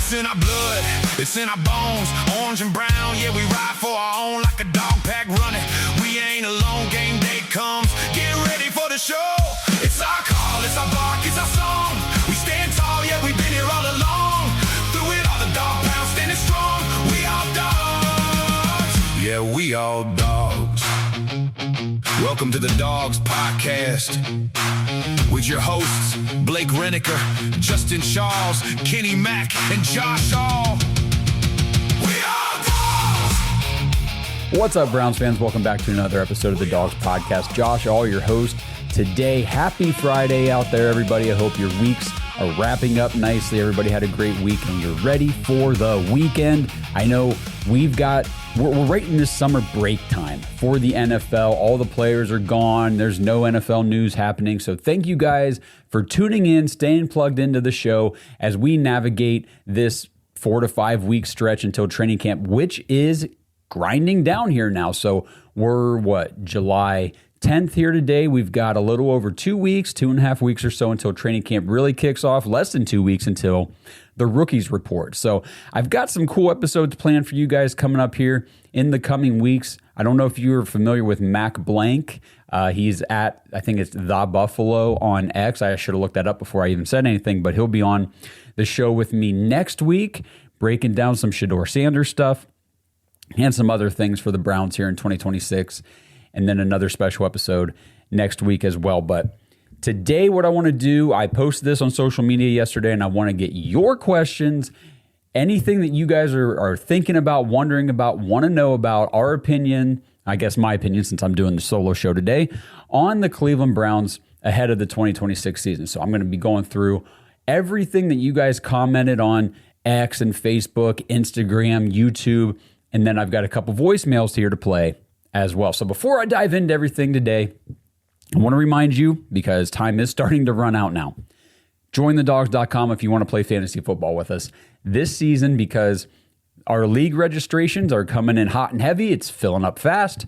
It's in our blood, it's in our bones, orange and brown, yeah, we ride for our own like a dog pack running. We ain't alone, game day comes, get ready for the show. It's our call, it's our bark, it's our song. We stand tall, yeah, we've been here all along. Through it all, the dog pound standing strong. We all dogs, yeah, we all dogs. Welcome to the Dogs Podcast with your hosts, Blake Reniker, Justin Charles, Kenny Mack, and Josh All. We are dogs! What's up, Browns fans? Welcome back to another episode of the Dogs Podcast. Josh All, your host today. Happy Friday out there, everybody. I hope your weeks are wrapping up nicely. Everybody had a great week and you're ready for the weekend. I know we're right in this summer break time for the NFL. All the players are gone. There's no NFL news happening. So thank you guys for tuning in, staying plugged into the show as we navigate this 4 to 5 week stretch until training camp, which is grinding down here now. So we're July 10th here today. We've got a little over 2 weeks, 2.5 weeks or so until training camp really kicks off. Less than 2 weeks until the rookies report. So I've got some cool episodes planned for you guys coming up here in the coming weeks. I don't know if you're familiar with Mac Blank. He's at, I think it's The Buffalo on X. I should have looked that up before I even said anything, but he'll be on the show with me next week, breaking down some Shedeur Sanders stuff and some other things for the Browns here in 2026. And then another special episode next week as well. But today, what I want to do, I posted this on social media yesterday, and I want to get your questions, anything that you guys are thinking about, wondering about, want to know about, our opinion, I guess my opinion since I'm doing the solo show today, on the Cleveland Browns ahead of the 2026 season. So I'm going to be going through everything that you guys commented on X and Facebook, Instagram, YouTube, and then I've got a couple voicemails here to play as well. So before I dive into everything today, I want to remind you, because time is starting to run out now, jointhedogs.com if you want to play fantasy football with us this season, because our league registrations are coming in hot and heavy. It's filling up fast.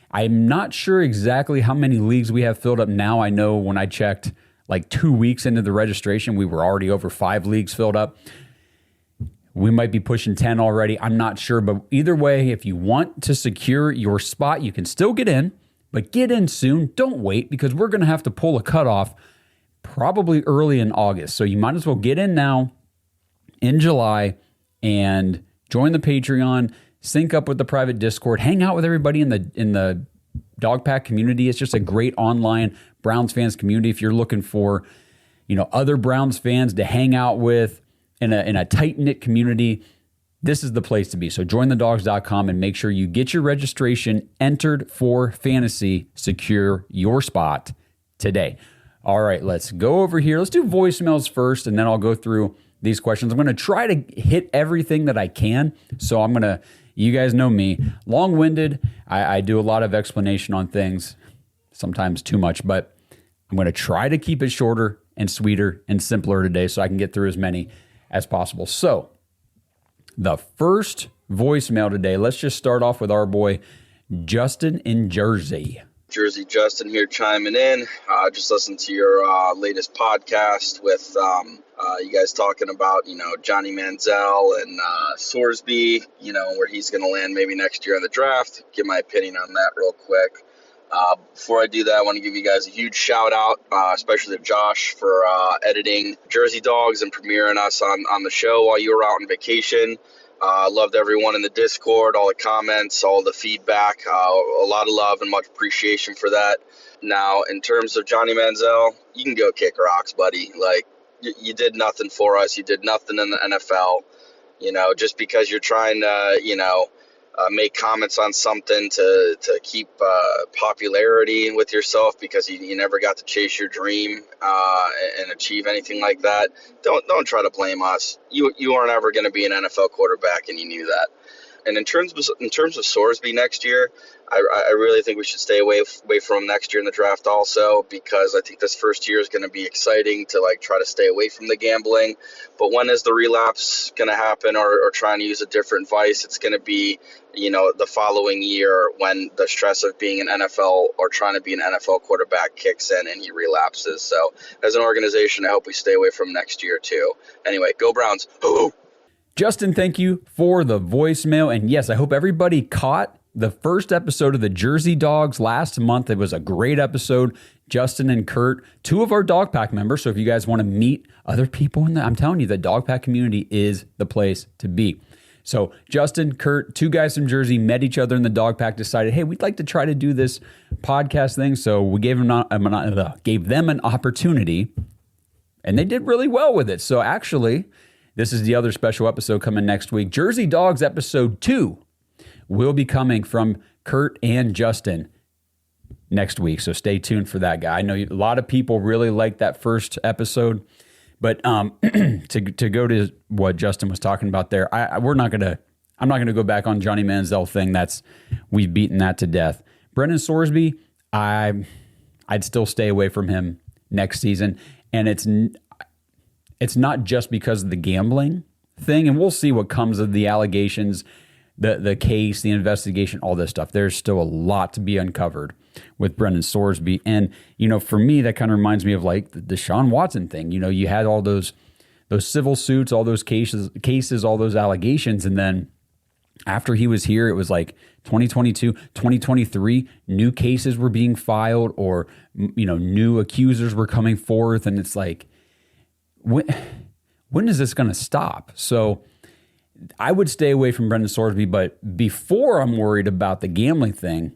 I'm not sure exactly how many leagues we have filled up now. I know when I checked like 2 weeks into the registration, we were already over 5 leagues filled up. We might be pushing 10 already. I'm not sure. But either way, if you want to secure your spot, you can still get in, but get in soon. Don't wait, because we're going to have to pull a cutoff probably early in August. So you might as well get in now in July and join the Patreon, sync up with the private Discord, hang out with everybody in the Dog Pack community. It's just a great online Browns fans community. If you're looking for, other Browns fans to hang out with, in a tight-knit community, this is the place to be. So jointhedogs.com and make sure you get your registration entered for fantasy. Secure your spot today. All right, let's go over here. Let's do voicemails first, and then I'll go through these questions. I'm going to try to hit everything that I can. So you guys know me, long-winded. I do a lot of explanation on things, sometimes too much, but I'm going to try to keep it shorter and sweeter and simpler today so I can get through as many as possible. So the first voicemail today, let's just start off with our boy Justin in Jersey. Jersey Justin here chiming in. Just listened to your latest podcast with you guys talking about, Johnny Manziel and Sorsby, where he's going to land maybe next year in the draft. Give my opinion on that real quick. Before I do that, I want to give you guys a huge shout out, especially to Josh for editing Jersey Dogs and premiering us on the show while you were out on vacation. Loved everyone in the Discord, all the comments, all the feedback, a lot of love and much appreciation for that. Now, in terms of Johnny Manziel, you can go kick rocks, buddy. Like, you did nothing for us. You did nothing in the NFL. Just because you're trying to, make comments on something to keep popularity with yourself because you never got to chase your dream and achieve anything like that. Don't try to blame us. You aren't ever going to be an NFL quarterback, and you knew that. And in terms of Sorsby next year, I really think we should stay away from him next year in the draft also, because I think this first year is going to be exciting to try to stay away from the gambling. But when is the relapse going to happen, or trying to use a different vice? It's going to be, the following year when the stress of being an NFL or trying to be an NFL quarterback kicks in and he relapses. So as an organization, I hope we stay away from next year too. Anyway, go Browns. Hoo-hoo. Justin, thank you for the voicemail. And yes, I hope everybody caught the first episode of the Jersey Dogs last month. It was a great episode. Justin and Kurt, two of our Dog Pack members. So if you guys want to meet other people I'm telling you, the Dog Pack community is the place to be. So Justin, Kurt, two guys from Jersey met each other in the Dog Pack, decided, hey, we'd like to try to do this podcast thing. So we gave them an opportunity, and they did really well with it. So actually, this is the other special episode coming next week. Jersey Dogs episode 2 will be coming from Kurt and Justin next week. So stay tuned for that, guy. I know a lot of people really liked that first episode, but to go to what Justin was talking about there, I'm not gonna go back on Johnny Manziel thing. We've beaten that to death. Brendan Sorsby, I'd still stay away from him next season, and it's not just because of the gambling thing, and we'll see what comes of the allegations, the case, the investigation, all this stuff. There's still a lot to be uncovered with Brendan Sorsby. And, for me, that kind of reminds me of like the Deshaun Watson thing. You had all those civil suits, all those cases, all those allegations. And then after he was here, it was like 2022, 2023, new cases were being filed, or, new accusers were coming forth. And it's like, when is this going to stop? So I would stay away from Brendan Sorsby, but before I'm worried about the gambling thing,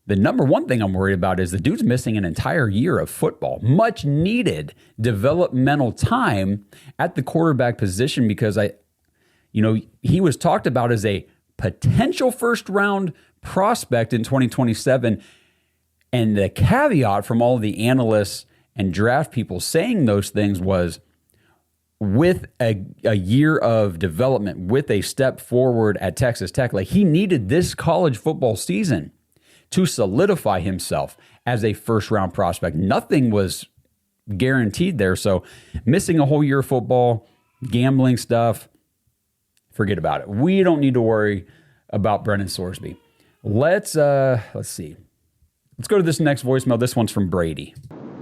the number one thing I'm worried about is the dude's missing an entire year of football, much needed developmental time at the quarterback position, because he was talked about as a potential first round prospect in 2027. And the caveat from all the analysts and draft people saying those things was, with a year of development, with a step forward at Texas Tech, like he needed this college football season to solidify himself as a first-round prospect. Nothing was guaranteed there. So missing a whole year of football, gambling stuff, forget about it. We don't need to worry about Brendan Sorsby. Let's see. Let's go to this next voicemail. This one's from Brady.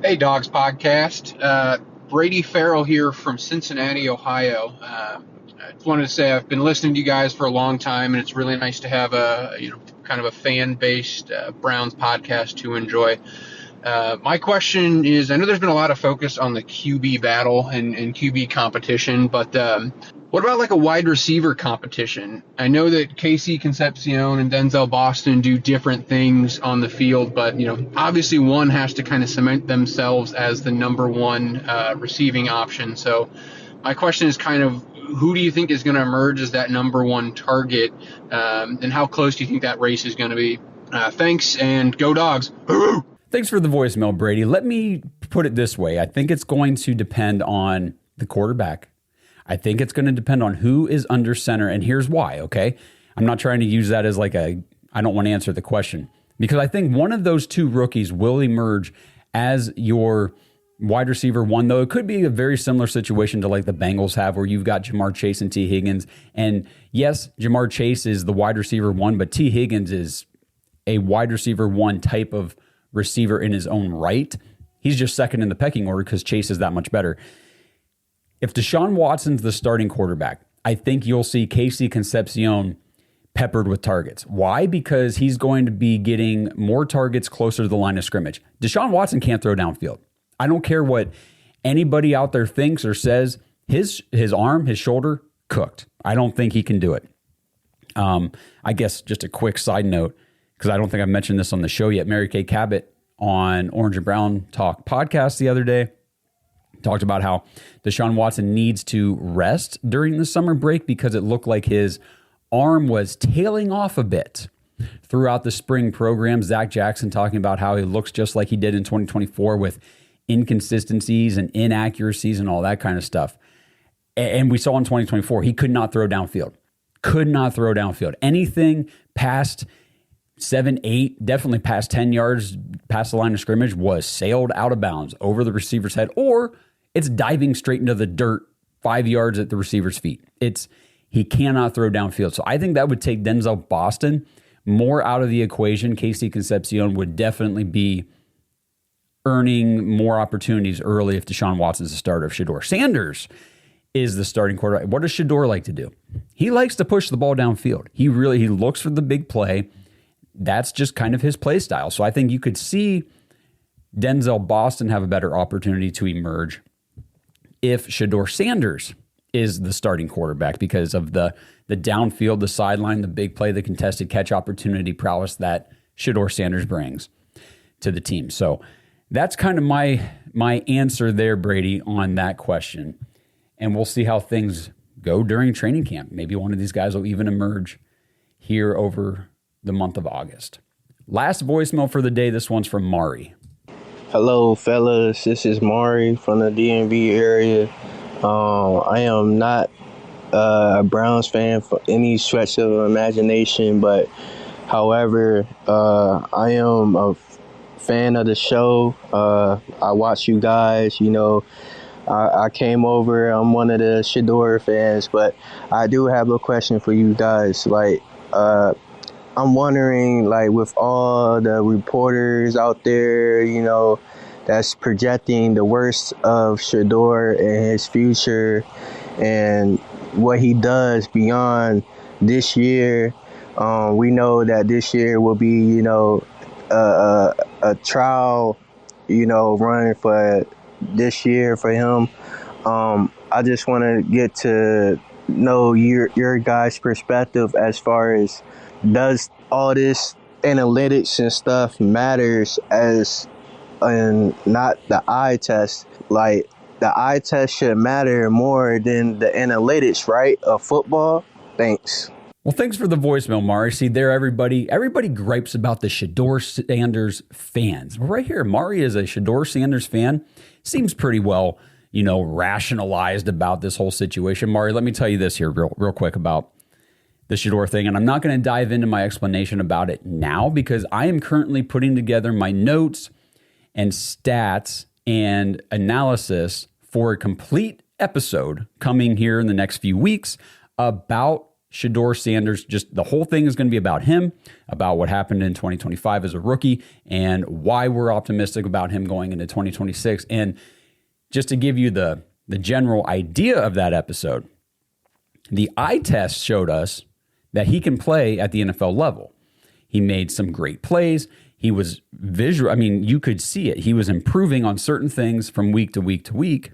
Hey, Dogs Podcast. Brady Farrell here from Cincinnati, Ohio. I just wanted to say I've been listening to you guys for a long time, and it's really nice to have kind of a fan-based Browns podcast to enjoy. My question is, I know there's been a lot of focus on the QB battle and QB competition, but what about like a wide receiver competition? I know that Casey Concepcion and Denzel Boston do different things on the field, but obviously one has to kind of cement themselves as the number one receiving option. So my question is kind of, who do you think is going to emerge as that number one target, and how close do you think that race is going to be? Thanks, and go Dogs. Thanks for the voicemail, Brady. Let me put it this way. I think it's going to depend on the quarterback. I think it's going to depend on who is under center, and here's why, okay? I'm not trying to use that as I don't want to answer the question, because I think one of those two rookies will emerge as your wide receiver one, though it could be a very similar situation to like the Bengals have, where you've got Jamar Chase and T. Higgins. And yes, Jamar Chase is the wide receiver one, but T. Higgins is a wide receiver one type of receiver in his own right. He's just second in the pecking order because Chase is that much better. If Deshaun Watson's the starting quarterback, I think you'll see Casey Concepcion peppered with targets. Why? Because he's going to be getting more targets closer to the line of scrimmage. Deshaun Watson can't throw downfield. I don't care what anybody out there thinks or says. His arm, his shoulder, cooked. I don't think he can do it. I guess just a quick side note, because I don't think I've mentioned this on the show yet. Mary Kay Cabot on Orange and Brown Talk podcast the other day talked about how Deshaun Watson needs to rest during the summer break because it looked like his arm was tailing off a bit throughout the spring program. Zach Jackson talking about how he looks just like he did in 2024 with inconsistencies and inaccuracies and all that kind of stuff. And we saw in 2024, he could not throw downfield. Anything past 7, 8, definitely past 10 yards past the line of scrimmage was sailed out of bounds over the receiver's head, or it's diving straight into the dirt 5 yards at the receiver's feet. He cannot throw downfield. So I think that would take Denzel Boston more out of the equation. Casey Concepcion would definitely be earning more opportunities early if Deshaun Watson's the starter of Shedeur Sanders is the starting quarterback. What does Shedeur like to do? He likes to push the ball downfield. He looks for the big play. That's just kind of his play style. So I think you could see Denzel Boston have a better opportunity to emerge if Shedeur Sanders is the starting quarterback because of the downfield, the sideline, the big play, the contested catch opportunity prowess that Shedeur Sanders brings to the team. So that's kind of my answer there, Brady, on that question. And we'll see how things go during training camp. Maybe one of these guys will even emerge here over the month of August. Last voicemail for the day. This one's from Mari. Hello, fellas. This is Mari from the DMV area. I am not a Browns fan for any stretch of imagination, but however, I am a fan of the show. I watch you guys, I came over. I'm one of the Shedeur fans, but I do have a question for you guys. I'm wondering, with all the reporters out there, that's projecting the worst of Shedeur and his future and what he does beyond this year. We know that this year will be, a trial, run for this year for him. I just want to get to know your guys' perspective as far as, does all this analytics and stuff matters and not the eye test? The eye test should matter more than the analytics, right, of football? Thanks. Well, thanks for the voicemail, Mari. See there, everybody gripes about the Shedeur Sanders fans. Well, right here, Mari is a Shedeur Sanders fan. Seems pretty well, rationalized about this whole situation. Mari, let me tell you this here real quick about the Shedeur thing. And I'm not going to dive into my explanation about it now because I am currently putting together my notes and stats and analysis for a complete episode coming here in the next few weeks about Shedeur Sanders. Just the whole thing is going to be about him, about what happened in 2025 as a rookie, and why we're optimistic about him going into 2026. And just to give you the general idea of that episode, the eye test showed us that he can play at the NFL level. He made some great plays. He was visual. I mean, you could see it. He was improving on certain things from week to week to week.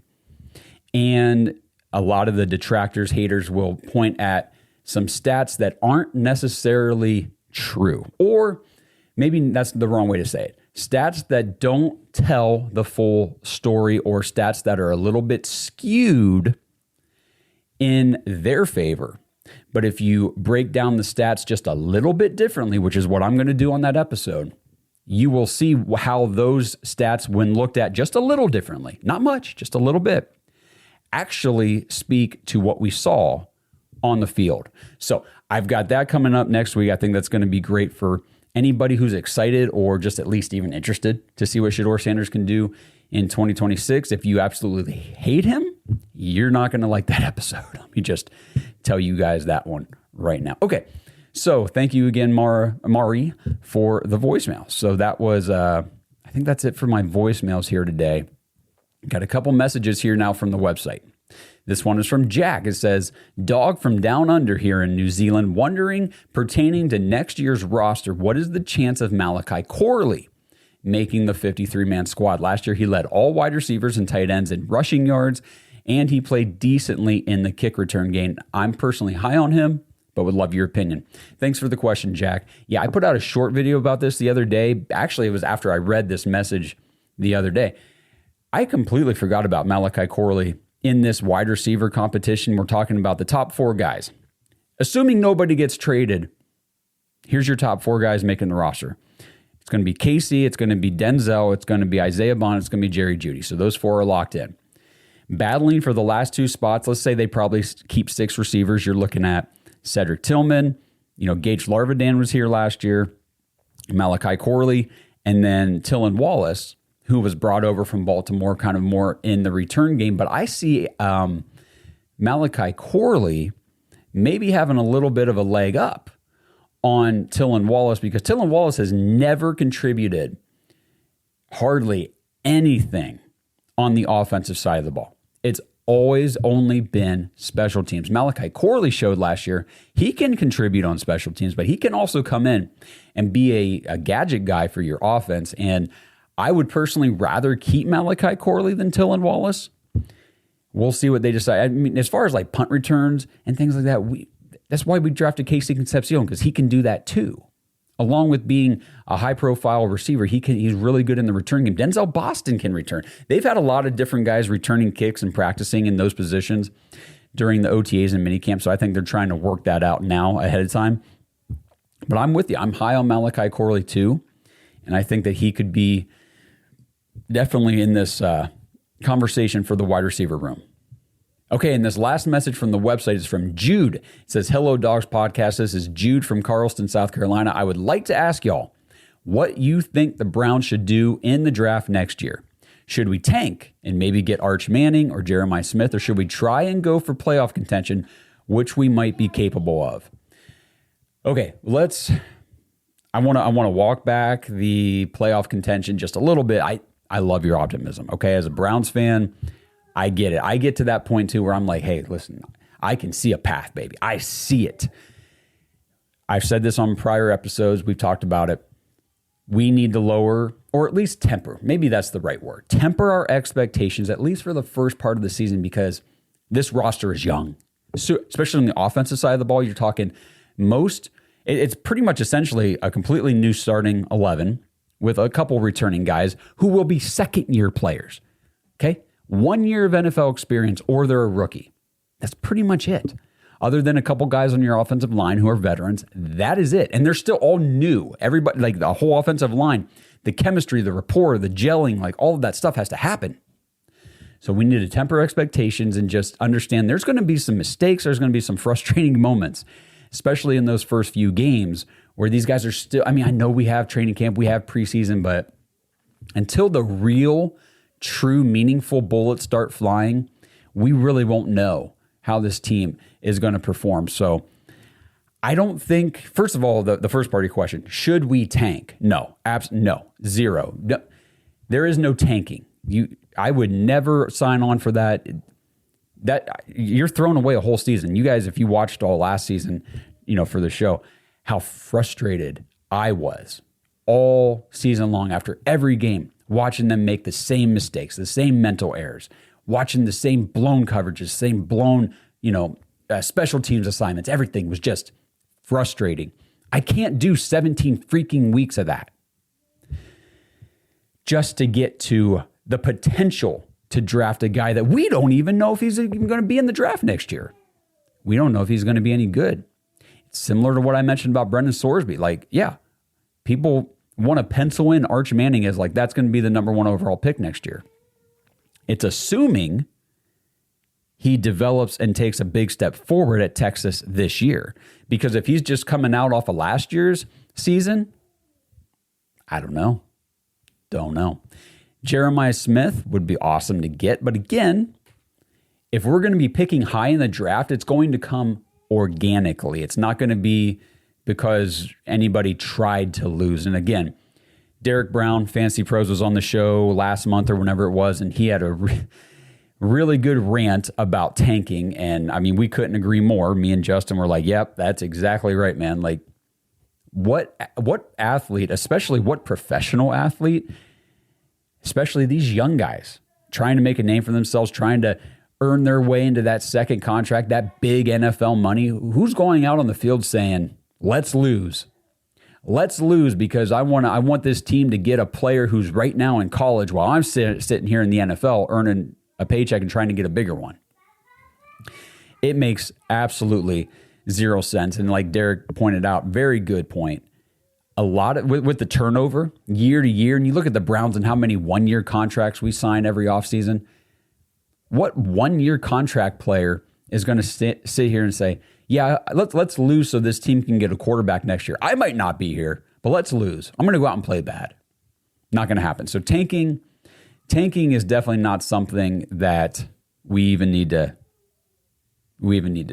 And a lot of the detractors, haters will point at some stats that aren't necessarily true. Or maybe that's the wrong way to say it. Stats that don't tell the full story, or stats that are a little bit skewed in their favor. But if you break down the stats just a little bit differently, which is what I'm going to do on that episode, you will see how those stats, when looked at just a little differently, not much, just a little bit, actually speak to what we saw on the field. So I've got that coming up next week. I think that's going to be great for anybody who's excited or just at least even interested to see what Shedeur Sanders can do in 2026. If you absolutely hate him, you're not going to like that episode. Let me just tell you guys that one right now. Okay, so thank you again, Mari, for the voicemail. So that was, I think that's it for my voicemails here today. Got a couple messages here now from the website. This one is from Jack. It says, dog from down under here in New Zealand, wondering, pertaining to next year's roster, what is the chance of Malachi Corley making the 53-man squad? Last year, he led all wide receivers and tight ends in rushing yards, and he played decently in the kick return game. I'm personally high on him, but would love your opinion. Thanks for the question, Jack. Yeah, I put out a short video about this the other day. Actually, it was after I read this message the other day. I completely forgot about Malachi Corley in this wide receiver competition. We're talking about the top four guys. Assuming nobody gets traded, here's your top four guys making the roster. It's going to be Casey, it's going to be Denzel, it's going to be Isaiah Bond, it's going to be Jerry Jeudy. So those four are locked in. Battling for the last two spots, let's say they probably keep six receivers. You're looking at Cedric Tillman, Gage Larvadan was here last year, Malachi Corley, and then Taylen Wallace, who was brought over from Baltimore kind of more in the return game. But I see Malachi Corley maybe having a little bit of a leg up on Taylen Wallace, because Taylen Wallace has never contributed hardly anything on the offensive side of the ball. It's always only been special teams. Malachi Corley showed last year he can contribute on special teams, but he can also come in and be a gadget guy for your offense. And I would personally rather keep Malachi Corley than Taylen Wallace. We'll see what they decide. I mean, as far as like punt returns and things like that, that's why we drafted Casey Concepcion, because he can do that too. Along with being a high-profile receiver, he's really good in the return game. Denzel Boston can return. They've had a lot of different guys returning kicks and practicing in those positions during the OTAs and minicamp, so I think they're trying to work that out now ahead of time. But I'm with you. I'm high on Malachi Corley too, and I think that he could be definitely in this conversation for the wide receiver room. Okay, and this last message from the website is from Jude. It says, "Hello, Dogs Podcast. This is Jude from Carlston, South Carolina. I would like to ask y'all what you think the Browns should do in the draft next year. Should we tank and maybe get Arch Manning or Jeremiah Smith, or should we try and go for playoff contention, which we might be capable of?" Okay, I want to walk back the playoff contention just a little bit. I love your optimism, okay? As a Browns fan, I get it. I get to that point too where I'm like, hey, listen, I can see a path, baby. I see it. I've said this on prior episodes. We've talked about it. We need to lower, or at least temper. Maybe that's the right word. Temper our expectations, at least for the first part of the season, because this roster is young. So, especially on the offensive side of the ball, you're talking it's pretty much essentially a completely new starting 11 with a couple returning guys who will be second-year players. Okay? 1 year of NFL experience, or they're a rookie. That's pretty much it. Other than a couple guys on your offensive line who are veterans, that is it. And they're still all new. Everybody, like the whole offensive line, the chemistry, the rapport, the gelling, like all of that stuff has to happen. So we need to temper expectations and just understand there's going to be some mistakes. There's going to be some frustrating moments, especially in those first few games where these guys are still, I mean, I know we have training camp, we have preseason, but until the real true meaningful bullets start flying, we really won't know how this team is going to perform. So I don't think, first of all, the first part of your question, should we tank? No, no, zero. No, there is no tanking. I would never sign on for that. That you're throwing away a whole season. You guys, if you watched all last season, for the show, how frustrated I was all season long after every game, watching them make the same mistakes, the same mental errors, watching the same blown coverages, same blown, special teams assignments. Everything was just frustrating. I can't do 17 freaking weeks of that just to get to the potential to draft a guy that we don't even know if he's even going to be in the draft next year. We don't know if he's going to be any good. It's similar to what I mentioned about Brendan Sorsby. Like, yeah, people want to pencil in Arch Manning as like that's going to be the number 1 overall pick next year. It's assuming he develops and takes a big step forward at Texas this year. Because if he's just coming out off of last year's season, I don't know. Jeremiah Smith would be awesome to get. But again, if we're going to be picking high in the draft, it's going to come organically. It's not going to be because anybody tried to lose. And again, Derek Brown, Fantasy Pros, was on the show last month or whenever it was, and he had a really good rant about tanking. And I mean, we couldn't agree more. Me and Justin were like, yep, that's exactly right, man. Like, what athlete, especially what professional athlete, especially these young guys trying to make a name for themselves, trying to earn their way into that second contract, that big NFL money, who's going out on the field saying, let's lose. Let's lose because I want this team to get a player who's right now in college while I'm sitting here in the NFL earning a paycheck and trying to get a bigger one. It makes absolutely zero sense. And like Derek pointed out, very good point. A lot of with the turnover year to year, and you look at the Browns and how many 1-year contracts we sign every offseason. What 1-year contract player is going to sit here and say, yeah, let's lose so this team can get a quarterback next year? I might not be here, but let's lose. I'm going to go out and play bad. Not going to happen. So tanking is definitely not something that we even need to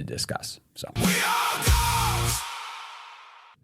discuss. So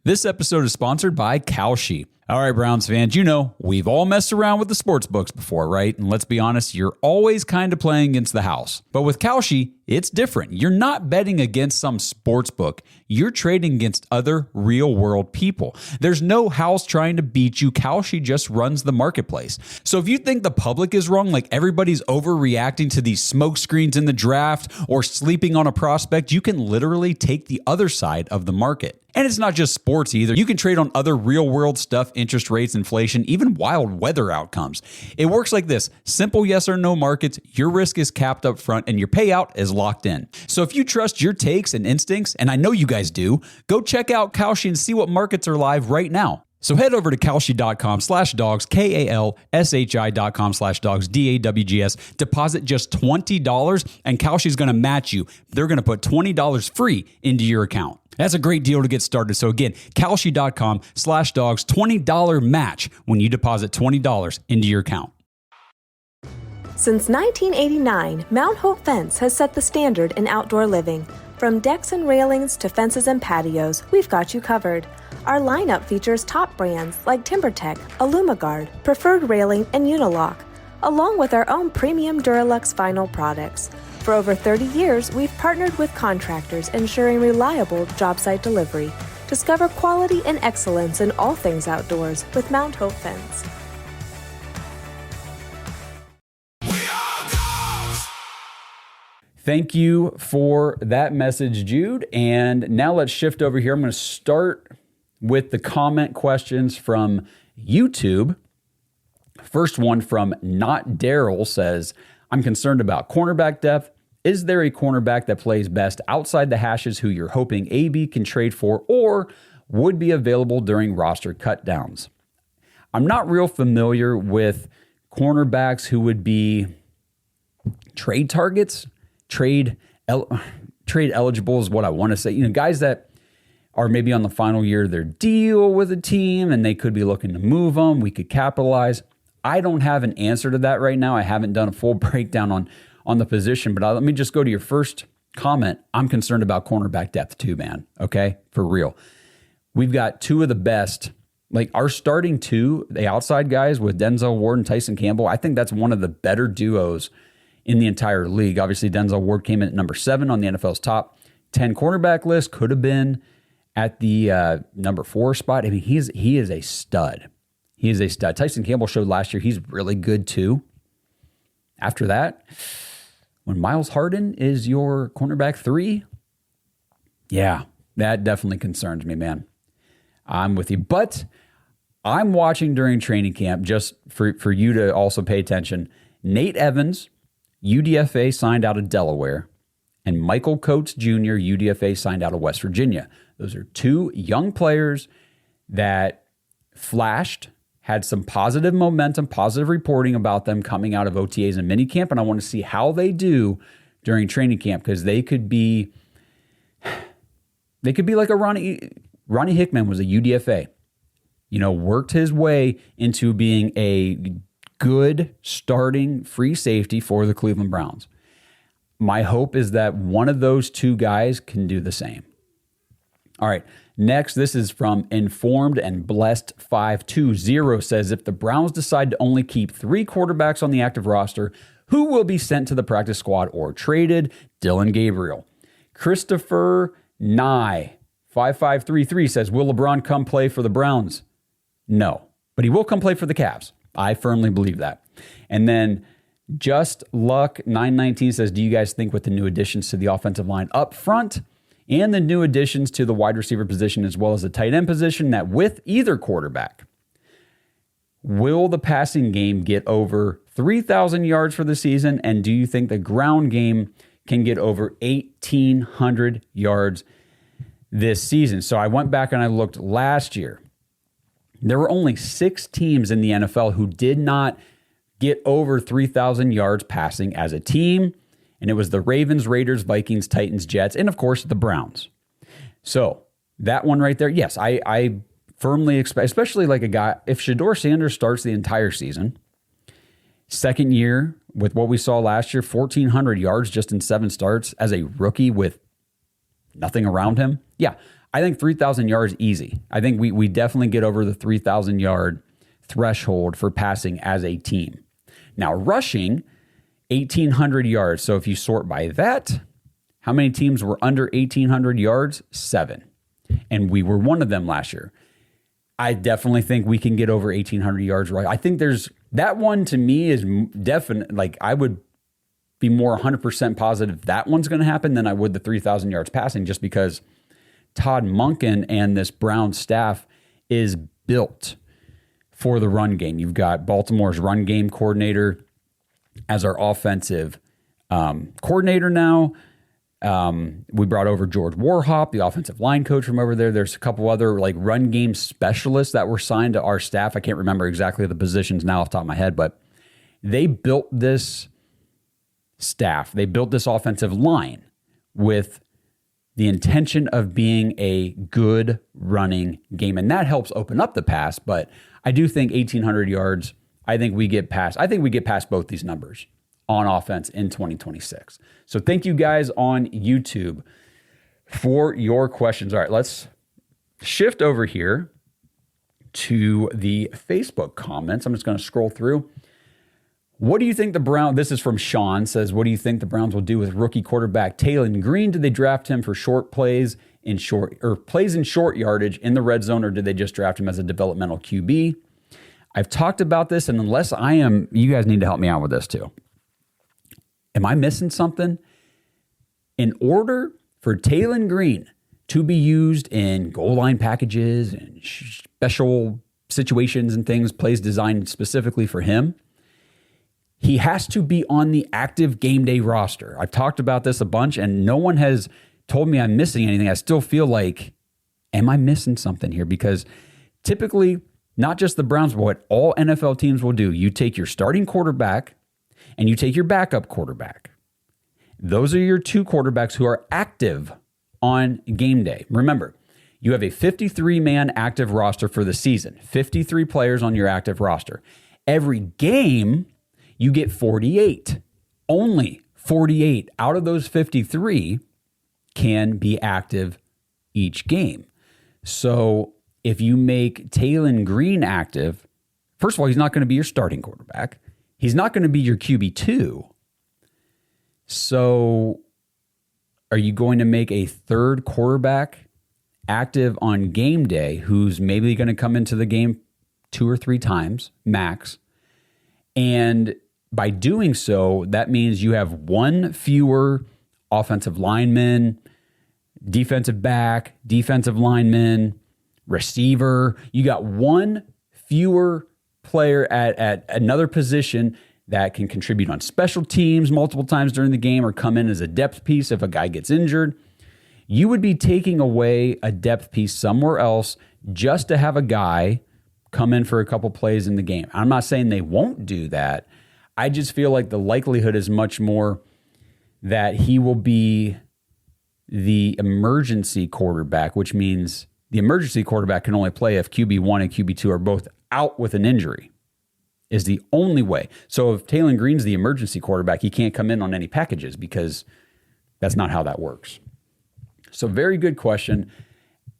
This episode is sponsored by Kalshi. All right, Browns fans, you know, we've all messed around with the sports books before, right? And let's be honest, you're always kind of playing against the house. But with Kalshi, it's different. You're not betting against some sports book. You're trading against other real-world people. There's no house trying to beat you. Kalshi just runs the marketplace. So if you think the public is wrong, like everybody's overreacting to these smoke screens in the draft or sleeping on a prospect, you can literally take the other side of the market. And it's not just sports either. You can trade on other real-world stuff, interest rates, inflation, even wild weather outcomes. It works like this. Simple yes or no markets, your risk is capped up front, and your payout is locked in. So if you trust your takes and instincts, and I know you guys do, go check out Kalshi and see what markets are live right now. So head over to kalshi.com/dogs, KALSHI.com/dogs, DAWGS. Deposit just $20, and Kalshi's going to match you. They're going to put $20 free into your account. That's a great deal to get started. So again, kalshi.com/dogs, $20 match when you deposit $20 into your account. Since 1989, Mount Hope Fence has set the standard in outdoor living. From decks and railings to fences and patios, we've got you covered. Our lineup features top brands like TimberTech, AlumaGuard, Preferred Railing, and Unilock, along with our own premium Duralux vinyl products. For over 30 years, we've partnered with contractors ensuring reliable job site delivery. Discover quality and excellence in all things outdoors with Mount Hope Fence. Thank you for that message, Jude. And now let's shift over here. I'm going to start with the comment questions from YouTube. First one from Not Daryl says, I'm concerned about cornerback depth. Is there a cornerback that plays best outside the hashes who you're hoping AB can trade for or would be available during roster cutdowns? I'm not real familiar with cornerbacks who would be trade targets. Trade eligible is what I want to say. You know, guys that are maybe on the final year of their deal with a team and they could be looking to move them. We could capitalize. I don't have an answer to that right now. I haven't done a full breakdown on the position, but let me just go to your first comment. I'm concerned about cornerback depth too, man. Okay, for real. We've got two of the best, like our starting two, the outside guys with Denzel Ward and Tyson Campbell. I think that's one of the better duos in the entire league. Obviously, Denzel Ward came in at number 7 on the NFL's top 10 cornerback list. Could have been at the number 4 spot. I mean, he is a stud. He is a stud. Tyson Campbell showed last year he's really good too. After that, when Miles Harden is your cornerback 3, yeah, that definitely concerns me, man. I'm with you. But I'm watching during training camp, just for you to also pay attention, Nate Evans, UDFA signed out of Delaware, and Michael Coates Jr., UDFA signed out of West Virginia. Those are two young players that flashed, had some positive momentum, positive reporting about them coming out of OTAs and minicamp, and I want to see how they do during training camp because they could be like a Ronnie Hickman was a UDFA, you know, worked his way into being a good starting free safety for the Cleveland Browns. My hope is that one of those two guys can do the same. All right, next, this is from Informed and Blessed 520 says, if the Browns decide to only keep 3 quarterbacks on the active roster, who will be sent to the practice squad or traded? Dylan Gabriel. Christopher Nye 5533 says, will LeBron come play for the Browns? No, but he will come play for the Cavs. I firmly believe that. And then Just Luck 919 says, do you guys think with the new additions to the offensive line up front and the new additions to the wide receiver position as well as the tight end position that with either quarterback, will the passing game get over 3,000 yards for the season? And do you think the ground game can get over 1,800 yards this season? So I went back and I looked last year. There were only 6 teams in the NFL who did not get over 3,000 yards passing as a team, and it was the Ravens, Raiders, Vikings, Titans, Jets, and of course the Browns. So that one right there, yes, I firmly expect, especially like a guy, if Shedeur Sanders starts the entire season, second year with what we saw last year, 1,400 yards just in 7 starts as a rookie with nothing around him. Yeah, I think 3,000 yards easy. I think we definitely get over the 3,000 yard threshold for passing as a team. Now, rushing, 1,800 yards. So if you sort by that, how many teams were under 1,800 yards? 7. And we were one of them last year. I definitely think we can get over 1,800 yards. Right. I think that one to me is definite. Like, I would be more 100% positive that one's going to happen than I would the 3,000 yards passing, just because Todd Monken and this Brown staff is built for the run game. You've got Baltimore's run game coordinator as our offensive coordinator now. We brought over George Warhop, the offensive line coach from over there. There's a couple other like run game specialists that were signed to our staff. I can't remember exactly the positions now off the top of my head, but they built this staff. They built this offensive line with the intention of being a good running game. And that helps open up the pass. But I do think 1,800 yards, I think we get past both these numbers on offense in 2026. So thank you guys on YouTube for your questions. All right, let's shift over here to the Facebook comments. I'm just going to scroll through. What do you think the Browns, this is from Sean, says, what do you think the Browns will do with rookie quarterback Taylen Green? Did they draft him for plays in short yardage in the red zone, or did they just draft him as a developmental QB? I've talked about this, and unless I am, you guys need to help me out with this too. Am I missing something? In order for Taylen Green to be used in goal line packages and special situations and things, plays designed specifically for him, he has to be on the active game day roster. I've talked about this a bunch, and no one has told me I'm missing anything. I still feel like, am I missing something here? Because typically, not just the Browns, but what all NFL teams will do, you take your starting quarterback and you take your backup quarterback. Those are your two quarterbacks who are active on game day. Remember, you have a 53-man active roster for the season, 53 players on your active roster. Every game, you get 48. Only 48 out of those 53 can be active each game. So if you make Taylen Green active, first of all, he's not going to be your starting quarterback. He's not going to be your QB2. So are you going to make a third quarterback active on game day who's maybe going to come into the game 2 or 3 times max? And by doing so, that means you have one fewer offensive lineman, defensive back, defensive lineman, receiver. You got one fewer player at another position that can contribute on special teams multiple times during the game or come in as a depth piece if a guy gets injured. You would be taking away a depth piece somewhere else just to have a guy come in for a couple plays in the game. I'm not saying they won't do that. I just feel like the likelihood is much more that he will be the emergency quarterback, which means the emergency quarterback can only play if QB1 and QB2 are both out with an injury, is the only way. So if Taylen Green's the emergency quarterback, he can't come in on any packages because that's not how that works. So very good question.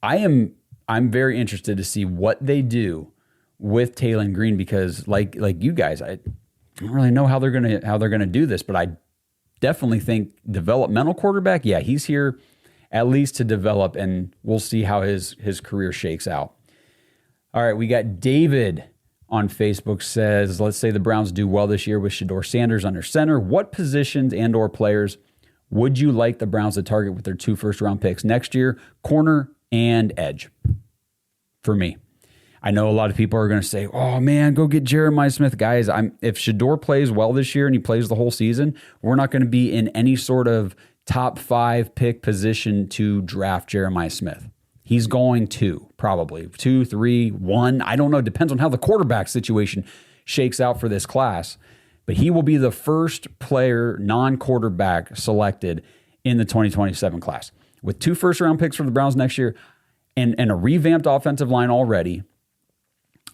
I'm very interested to see what they do with Taylen Green because like you guys, I don't really know how they're gonna do this, but I definitely think developmental quarterback, yeah, he's here at least to develop, and we'll see how his career shakes out. All right, we got David on Facebook says, let's say the Browns do well this year with Shedeur Sanders under center. What positions and or players would you like the Browns to target with their 2 first-round picks next year? Corner and edge for me. I know a lot of people are going to say, oh, man, go get Jeremiah Smith. Guys, if Shedeur plays well this year and he plays the whole season, we're not going to be in any sort of top 5 pick position to draft Jeremiah Smith. He's going to probably 2, 3, 1. I don't know. Depends on how the quarterback situation shakes out for this class. But he will be the first player, non-quarterback, selected in the 2027 class. With 2 first-round picks for the Browns next year and a revamped offensive line already,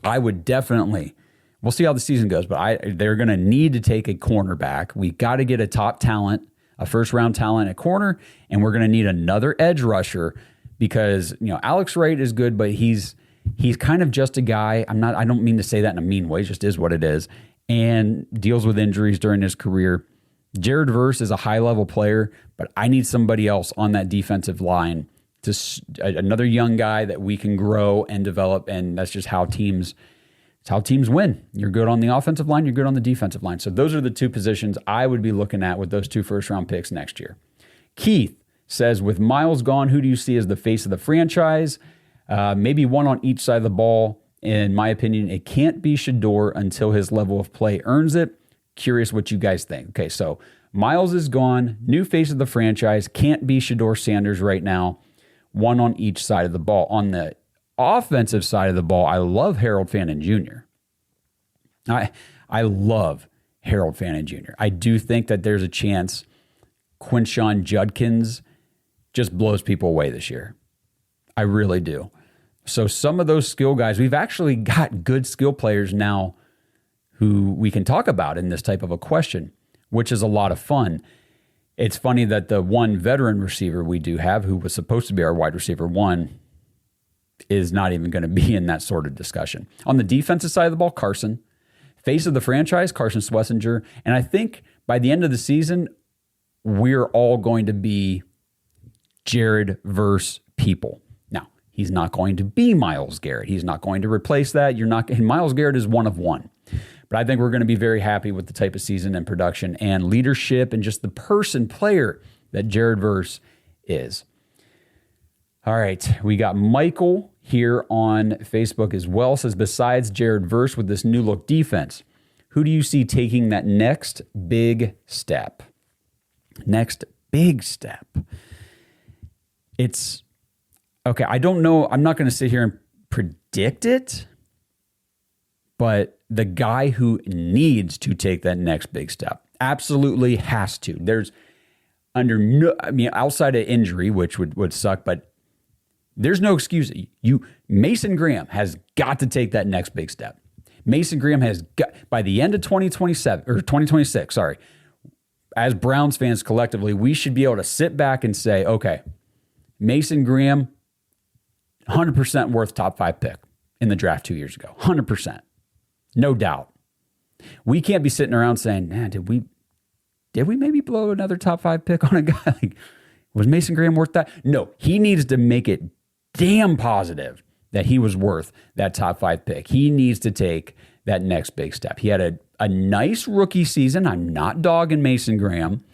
I would definitely, we'll see how the season goes, but they're going to need to take a cornerback. We got to get a top talent, a first-round talent at corner, and we're going to need another edge rusher because, Alex Wright is good, but he's kind of just a guy. I don't mean to say that in a mean way. It just is what it is. And deals with injuries during his career. Jared Verse is a high-level player, but I need somebody else on that defensive line, another young guy that we can grow and develop, and that's just how teams win. You're good on the offensive line, you're good on the defensive line. So those are the two positions I would be looking at with those 2 first-round picks next year. Keith says, with Miles gone, who do you see as the face of the franchise? Maybe one on each side of the ball. In my opinion, it can't be Shedeur until his level of play earns it. Curious what you guys think. Okay, so Miles is gone. New face of the franchise. Can't be Shedeur Sanders right now. One on each side of the ball. On the offensive side of the ball, I love Harold Fannin Jr. I love Harold Fannin Jr. I do think that there's a chance Quinshon Judkins just blows people away this year. I really do. So some of those skill guys, we've actually got good skill players now who we can talk about in this type of a question, which is a lot of fun. It's funny that the one veteran receiver we do have, who was supposed to be our wide receiver 1, is not even going to be in that sort of discussion. On the defensive side of the ball, Carson. Face of the franchise, Carson Schlesinger. And I think by the end of the season, we're all going to be Jared Verse people. Now, he's not going to be Myles Garrett. He's not going to replace that. Myles Garrett is one of one. But I think we're going to be very happy with the type of season and production and leadership and just the player that Jared Verse is. All right, we got Michael here on Facebook as well. Says, besides Jared Verse with this new look defense, who do you see taking that next big step? Next big step. It's, okay, I don't know. I'm not going to sit here and predict it, but the guy who needs to take that next big step absolutely has to. There's outside of injury, which would suck, but there's no excuse. Mason Graham has got to take that next big step. Mason Graham has got, by the end of 2026, as Browns fans collectively, we should be able to sit back and say, okay, Mason Graham, 100% worth top 5 pick in the draft 2 years ago. 100%. No doubt. We can't be sitting around saying, man, did we maybe blow another top 5 pick on a guy? Like, was Mason Graham worth that? No, he needs to make it damn positive that he was worth that top 5 pick. He needs to take that next big step. He had a nice rookie season. I'm not dogging Mason Graham.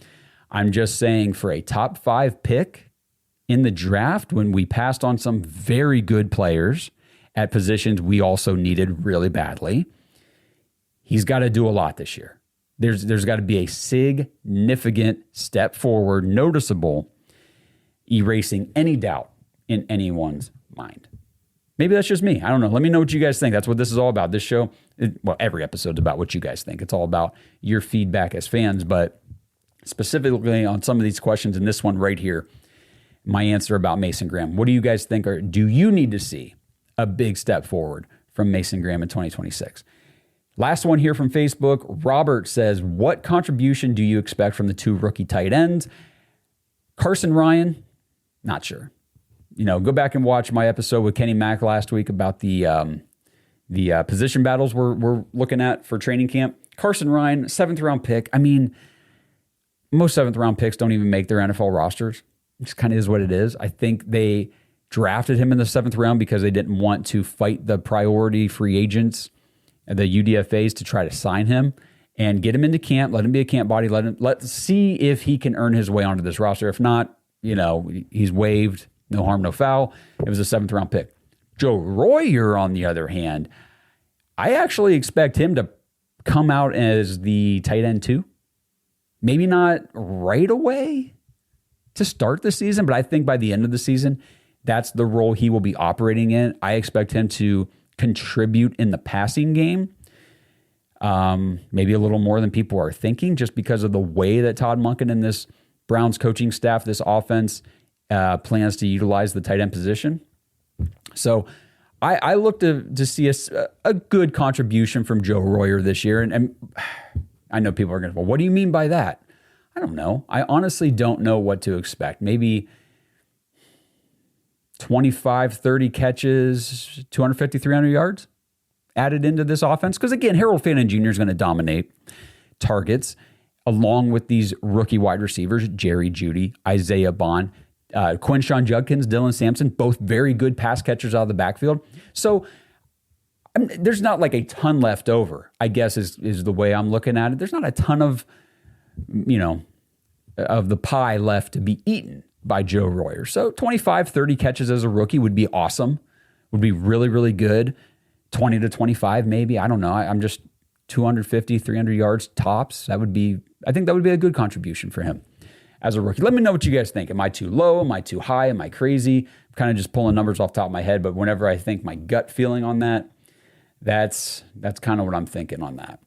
I'm just saying for a top 5 pick in the draft, when we passed on some very good players at positions we also needed really badly, he's got to do a lot this year. There's got to be a significant step forward, noticeable, erasing any doubt in anyone's mind. Maybe that's just me. I don't know. Let me know what you guys think. That's what this is all about. This show, every episode's about what you guys think. It's all about your feedback as fans, but specifically on some of these questions and this one right here, my answer about Mason Graham. What do you guys think? Or do you need to see a big step forward from Mason Graham in 2026? Last one here from Facebook. Robert says, what contribution do you expect from the 2 rookie tight ends? Carson Ryan, not sure. Go back and watch my episode with Kenny Mack last week about the position battles we're looking at for training camp. Carson Ryan, 7th round pick. I mean, most 7th round picks don't even make their NFL rosters. It just kind of is what it is. I think they drafted him in the 7th round because they didn't want to fight the priority free agents, the UDFAs, to try to sign him and get him into camp, let him be a camp body, let's see if he can earn his way onto this roster. If not, he's waived, no harm, no foul. It was a 7th round pick. Joe Royer, on the other hand, I actually expect him to come out as the tight end 2. Maybe not right away to start the season, but I think by the end of the season, that's the role he will be operating in. I expect him to contribute in the passing game, maybe a little more than people are thinking, just because of the way that Todd Monken and this Browns coaching staff, this offense, plans to utilize the tight end position. So I look to see a good contribution from Joe Royer this year. And I know people are going to go, what do you mean by that? I don't know. I honestly don't know what to expect. Maybe 25, 30 catches, 250, 300 yards added into this offense? Because again, Harold Fannin Jr. is going to dominate targets along with these rookie wide receivers, Jerry Jeudy, Isaiah Bond, Quinshawn Judkins, Dylan Sampson, both very good pass catchers out of the backfield. So there's not like a ton left over, I guess is the way I'm looking at it. There's not a ton of, of the pie left to be eaten by Joe Royer. So 25, 30 catches as a rookie would be awesome, would be really, really good. 20 to 25 maybe, I don't know. I'm just 250, 300 yards tops. I think that would be a good contribution for him as a rookie. Let me know what you guys think. Am I too low? Am I too high? Am I crazy? I'm kind of just pulling numbers off the top of my head, but whenever I think my gut feeling on that, that's kind of what I'm thinking on that.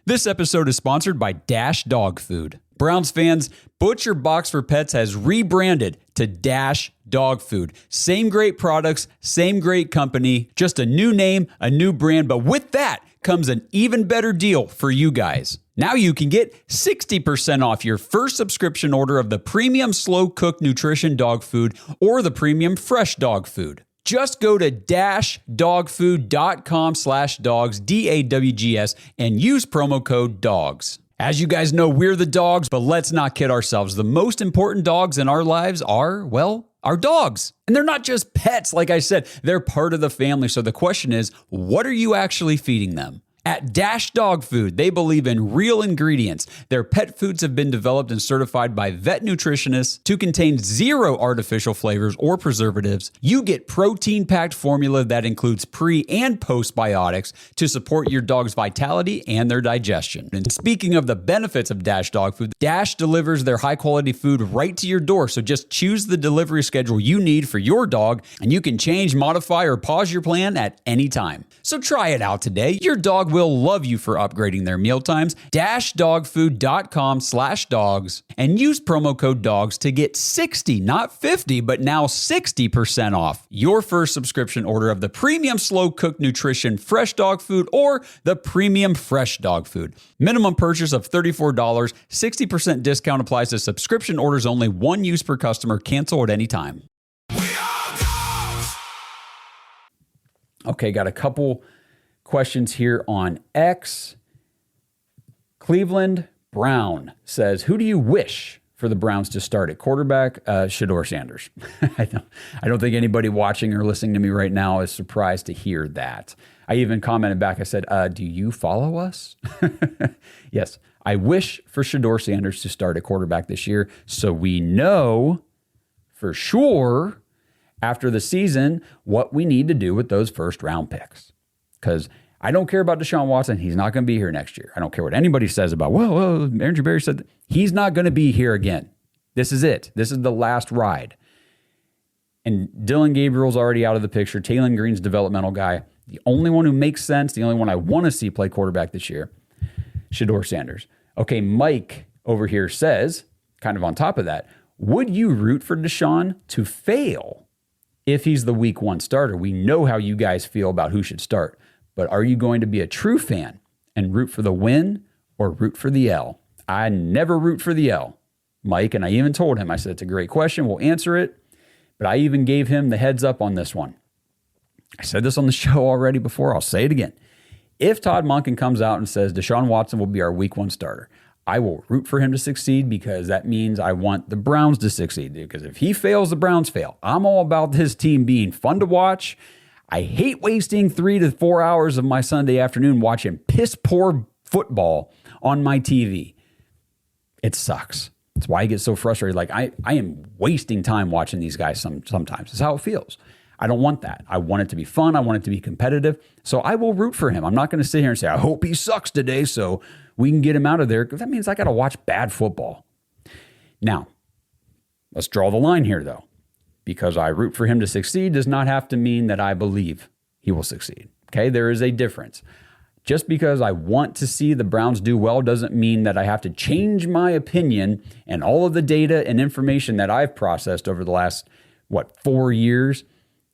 This episode is sponsored by Dash Dog Food. Browns fans, Butcher Box for Pets has rebranded to Dash Dog Food. Same great products, same great company, just a new name, a new brand, but with that comes an even better deal for you guys. Now you can get 60% off your first subscription order of the premium slow-cooked nutrition dog food or the premium fresh dog food. Just go to dashdogfood.com/dogs, DAWGS, and use promo code DOGS. As you guys know, we're the dogs, but let's not kid ourselves. The most important dogs in our lives are, well, our dogs. And they're not just pets, like I said. They're part of the family. So the question is, what are you actually feeding them? At Dash Dog Food, they believe in real ingredients. Their pet foods have been developed and certified by vet nutritionists to contain 0 artificial flavors or preservatives. You get protein-packed formula that includes pre- and postbiotics to support your dog's vitality and their digestion. And speaking of the benefits of Dash Dog Food, Dash delivers their high-quality food right to your door. So just choose the delivery schedule you need for your dog, and you can change, modify, or pause your plan at any time. So try it out today. Your dog will love you for upgrading their meal times. dashdogfood.com/dogs and use promo code DOGS to get 60, not 50, but now 60% off your first subscription order of the premium slow cooked nutrition fresh dog food or the premium fresh dog food. Minimum purchase of $34, 60% discount applies to subscription orders only, 1 use per customer, cancel at any time. Okay, got a couple questions here on X. Cleveland Brown says, who do you wish for the Browns to start at quarterback? Shedeur Sanders. I don't think anybody watching or listening to me right now is surprised to hear that. I even commented back, I said, do you follow us? Yes, I wish for Shedeur Sanders to start at quarterback this year so we know for sure after the season what we need to do with those first round picks. Because I don't care about Deshaun Watson. He's not going to be here next year. I don't care what anybody says about, well, Andrew Berry said that. He's not going to be here again. This is it. This is the last ride. And Dylan Gabriel's already out of the picture. Taylen Green's developmental guy. The only one who makes sense, the only one I want to see play quarterback this year, Shedeur Sanders. Okay, Mike over here says, kind of on top of that, would you root for Deshaun to fail if he's the week 1 starter? We know how you guys feel about who should start. But are you going to be a true fan and root for the win or root for the L? I never root for the L, Mike. And I even told him, I said, it's a great question. We'll answer it. But I even gave him the heads up on this one. I said this on the show already before. I'll say it again. If Todd Monken comes out and says Deshaun Watson will be our week 1 starter, I will root for him to succeed because that means I want the Browns to succeed. Because if he fails, the Browns fail. I'm all about this team being fun to watch. I hate wasting 3 to 4 hours of my Sunday afternoon watching piss poor football on my TV. It sucks. That's why I get so frustrated. Like I am wasting time watching these guys sometimes. It's how it feels. I don't want that. I want it to be fun. I want it to be competitive. So I will root for him. I'm not going to sit here and say, I hope he sucks today so we can get him out of there. Because that means I got to watch bad football. Now, let's draw the line here though. Because I root for him to succeed does not have to mean that I believe he will succeed. Okay, there is a difference. Just because I want to see the Browns do well doesn't mean that I have to change my opinion and all of the data and information that I've processed over the last, 4 years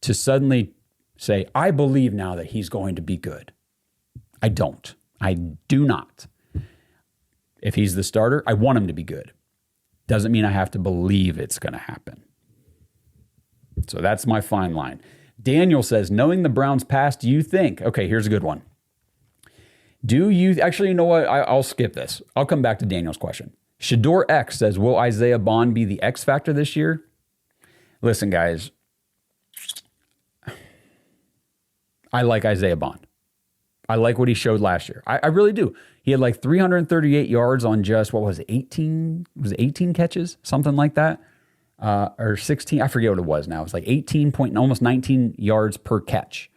to suddenly say, I believe now that he's going to be good. I don't. I do not. If he's the starter, I want him to be good. Doesn't mean I have to believe it's going to happen. So that's my fine line. Daniel says, knowing the Browns' past, do you think, okay, here's a good one. Do you, actually, you know what? I'll skip this. I'll come back to Daniel's question. Shador X says, will Isaiah Bond be the X factor this year? Listen, guys, I like Isaiah Bond. I like what he showed last year. I really do. He had like 338 yards on just, what was it, 18? Was it 18 catches? Something like that. Or 16, I forget what it was now. It was like 18 point, almost 19 yards per catch.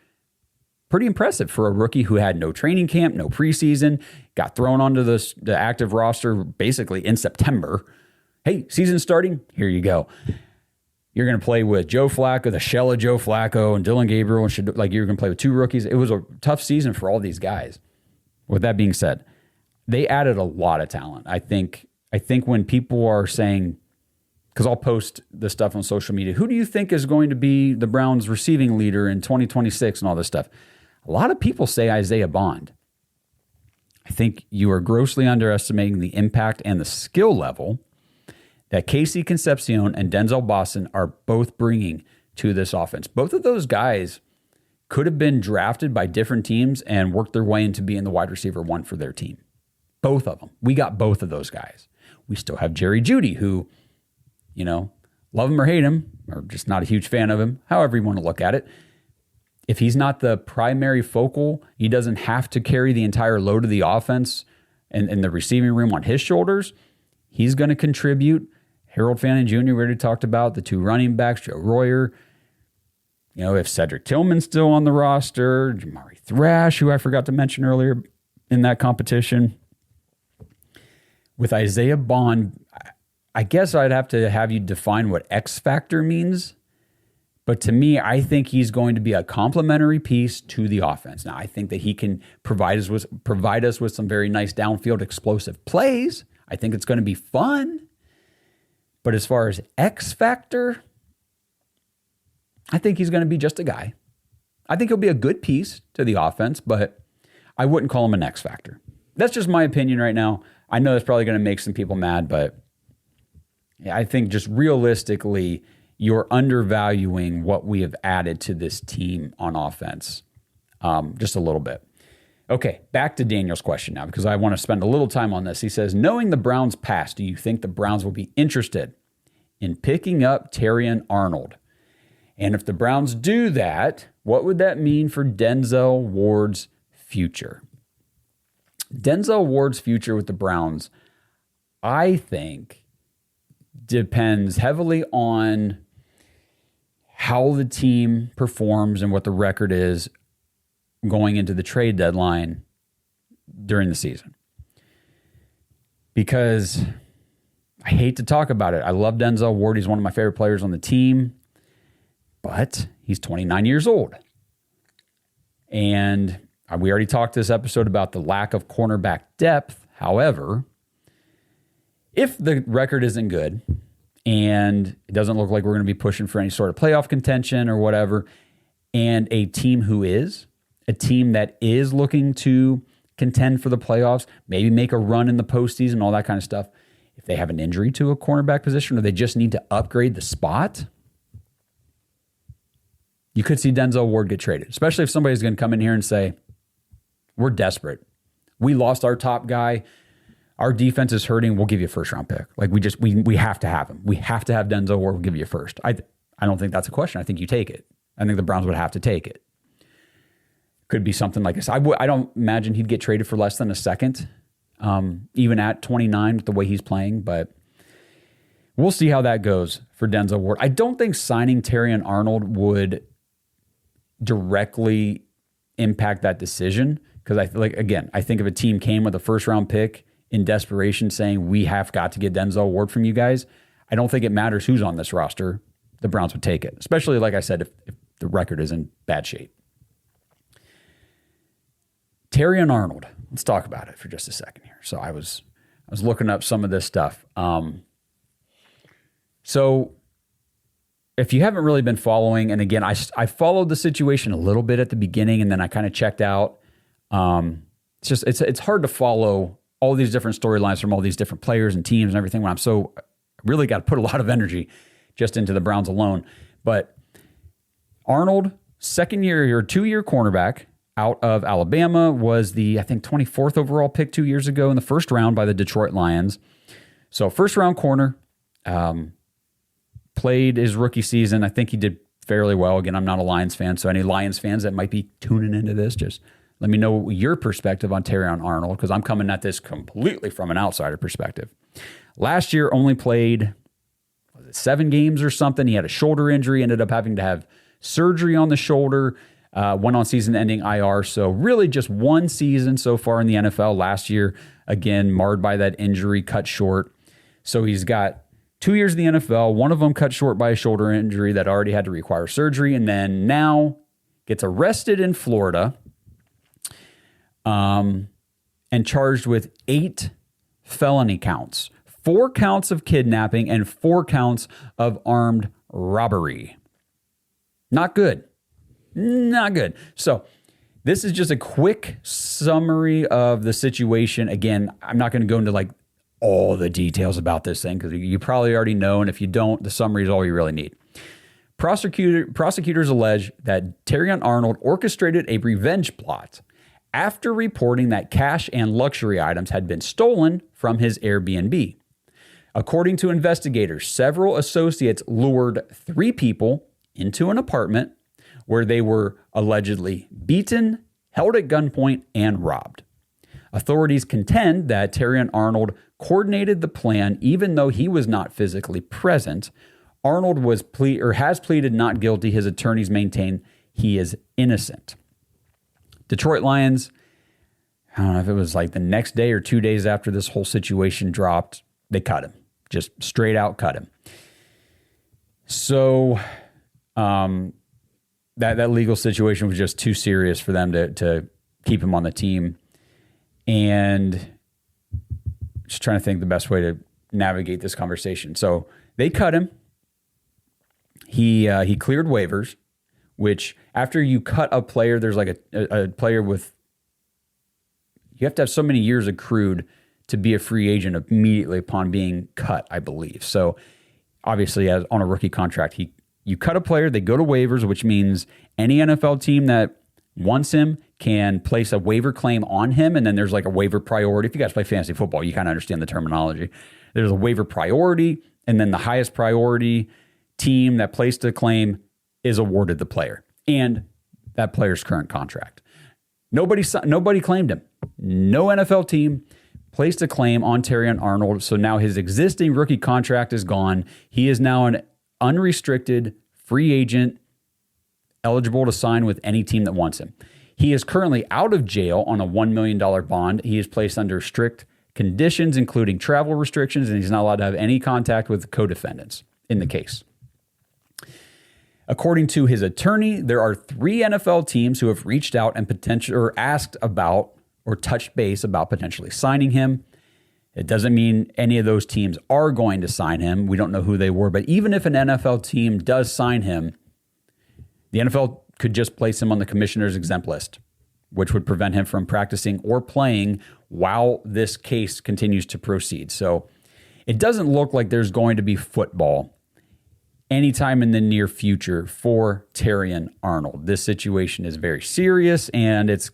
Pretty impressive for a rookie who had no training camp, no preseason, got thrown onto the active roster basically in September. Hey, season starting, here you go. You're going to play with Joe Flacco, the shell of Joe Flacco, and Dylan Gabriel, and like you're going to play with two rookies. It was a tough season for all these guys. With that being said, they added a lot of talent. I think when people are saying, because I'll post the stuff on social media, who do you think is going to be the Browns receiving leader in 2026 and all this stuff? A lot of people say Isaiah Bond. I think you are grossly underestimating the impact and the skill level that Casey Concepcion and Denzel Boston are both bringing to this offense. Both of those guys could have been drafted by different teams and worked their way into being the wide receiver one for their team. Both of them. We got both of those guys. We still have Jerry Jeudy, who, you know, love him or hate him, or just not a huge fan of him, however you want to look at it. If he's not the primary focal, he doesn't have to carry the entire load of the offense and the receiving room on his shoulders. He's going to contribute. Harold Fannin Jr., we already talked about, the two running backs, Joe Royer. You know, if Cedric Tillman's still on the roster, Jamari Thrash, who I forgot to mention earlier in that competition. With Isaiah Bond, I guess I'd have to have you define what X factor means. But to me, I think he's going to be a complementary piece to the offense. Now, I think that he can provide us with some very nice downfield explosive plays. I think it's going to be fun. But as far as X factor, I think he's going to be just a guy. I think he'll be a good piece to the offense, but I wouldn't call him an X factor. That's just my opinion right now. I know that's probably going to make some people mad, but I think just realistically, you're undervaluing what we have added to this team on offense just a little bit. Okay, back to Daniel's question now, because I want to spend a little time on this. He says, knowing the Browns' past, do you think the Browns will be interested in picking up Terrion Arnold? And if the Browns do that, what would that mean for Denzel Ward's future? Denzel Ward's future with the Browns, I think, depends heavily on how the team performs and what the record is going into the trade deadline during the season. Because I hate to talk about it. I love Denzel Ward. He's one of my favorite players on the team. But he's 29 years old. And we already talked this episode about the lack of cornerback depth. However, if the record isn't good and it doesn't look like we're going to be pushing for any sort of playoff contention or whatever, and a team that is looking to contend for the playoffs, maybe make a run in the postseason, all that kind of stuff, if they have an injury to a cornerback position or they just need to upgrade the spot, you could see Denzel Ward get traded, especially if somebody's going to come in here and say, we're desperate. We lost our top guy. Our defense is hurting. We'll give you a first-round pick. Like we have to have him. We have to have Denzel Ward. We'll give you a first. I don't think that's a question. I think you take it. I think the Browns would have to take it. Could be something like this. I don't imagine he'd get traded for less than a second, even at 29 with the way he's playing. But we'll see how that goes for Denzel Ward. I don't think signing Terrion Arnold would directly impact that decision, because I think if a team came with a first-round pick in desperation saying, we have got to get Denzel Ward from you guys, I don't think it matters who's on this roster. The Browns would take it, especially, like I said, if the record is in bad shape. Terrion Arnold. Let's talk about it for just a second here. So I was looking up some of this stuff. So if you haven't really been following, and again, I followed the situation a little bit at the beginning, and then I kind of checked out. It's hard to follow all these different storylines from all these different players and teams and everything when I'm so really got to put a lot of energy just into the Browns alone. But Arnold, 2-year cornerback out of Alabama, was the, I think, 24th overall pick 2 years ago in the first round by the Detroit Lions. So first round corner, played his rookie season. I think he did fairly well. Again, I'm not a Lions fan, so any Lions fans that might be tuning into this, just let me know your perspective on Terrion Arnold, because I'm coming at this completely from an outsider perspective. Last year only played 7 games or something. He had a shoulder injury, ended up having to have surgery on the shoulder, went on season-ending IR. So really just one season so far in the NFL. Last year, again, marred by that injury, cut short. So he's got 2 years in the NFL, one of them cut short by a shoulder injury that already had to require surgery, and then now gets arrested in Florida and charged with 8 felony counts, 4 counts of kidnapping and 4 counts of armed robbery. Not good. Not good. So this is just a quick summary of the situation. Again, I'm not going to go into like all the details about this thing because you probably already know, and if you don't, the summary is all you really need. Prosecutors allege that Terrion Arnold orchestrated a revenge plot after reporting that cash and luxury items had been stolen from his Airbnb. According to investigators, several associates lured 3 people into an apartment where they were allegedly beaten, held at gunpoint, and robbed. Authorities contend that Terrion Arnold coordinated the plan even though he was not physically present. Arnold has pleaded not guilty. His attorneys maintain he is innocent. Detroit Lions, I don't know if it was like the next day or 2 days after this whole situation dropped, they cut him. Just straight out cut him. So that legal situation was just too serious for them to keep him on the team. And just trying to think the best way to navigate this conversation. So they cut him. He cleared waivers, which after you cut a player, there's like a player with, you have to have so many years accrued to be a free agent immediately upon being cut, I believe. So obviously, as on a rookie contract, you cut a player, they go to waivers, which means any NFL team that wants him can place a waiver claim on him, and then there's like a waiver priority. If you guys play fantasy football, you kind of understand the terminology. There's a waiver priority, and then the highest priority team that placed a claim is awarded the player and that player's current contract. Nobody claimed him. No NFL team placed a claim on Terrion Arnold, so now his existing rookie contract is gone. He is now an unrestricted free agent, eligible to sign with any team that wants him. He is currently out of jail on a $1 million bond. He is placed under strict conditions, including travel restrictions, and he's not allowed to have any contact with co-defendants in the case. According to his attorney, there are 3 NFL teams who have reached out and asked about or touched base about potentially signing him. It doesn't mean any of those teams are going to sign him. We don't know who they were, but even if an NFL team does sign him, the NFL could just place him on the commissioner's exempt list, which would prevent him from practicing or playing while this case continues to proceed. So it doesn't look like there's going to be football anytime in the near future for Terrion Arnold. This situation is very serious, and it's